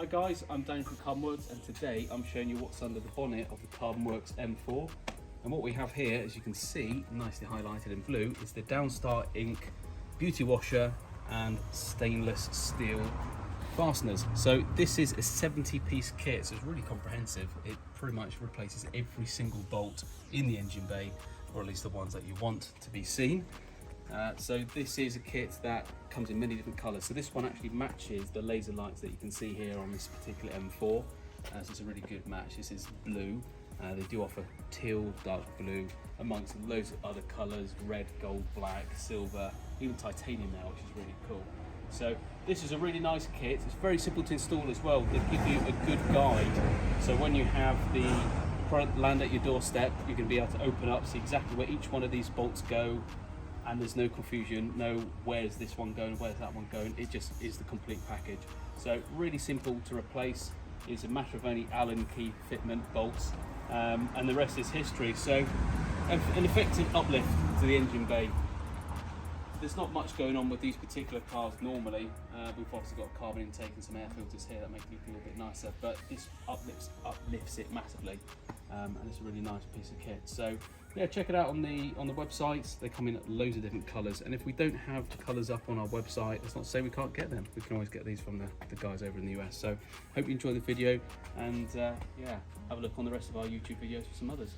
guys, I'm Dan from Carbonwurks, and today I'm showing you what's under the bonnet of the Carbonwurks M4. And what we have here, as you can see, nicely highlighted in blue, is the Downstar Inc beauty washer and stainless steel fasteners. So this is a 70-piece kit, so it's really comprehensive. It pretty much replaces every single bolt in the engine bay, or at least the ones that you want to be seen. So this is a kit that comes in many different colours. So this one actually matches the laser lights that you can see here on this particular M4. So it's a really good match. This is blue. They do offer teal, dark blue, amongst loads of other colours, red, gold, black, silver, even titanium now, which is really cool. So this is a really nice kit. It's very simple to install as well. They give you a good guide. So when you have the product land at your doorstep, you're going to be able to open up, see exactly where each one of these bolts go, and there's no confusion, no where's this one going, where's that one going. It just is the complete package. So really simple to replace. It's a matter of only Allen key fitment bolts, and the rest is history. So an effective uplift to the engine bay. There's not much going on with these particular cars normally. We've obviously got a carbon intake and some air filters here that make it look a little bit nicer, but this uplifts it massively, and it's a really nice piece of kit. So yeah, check it out on the website. They come in loads of different colours, and if we don't have the colours up on our website, that's not to say we can't get them. We can always get these from the guys over in the US. So hope you enjoy the video, and yeah, have a look on the rest of our YouTube videos for some others.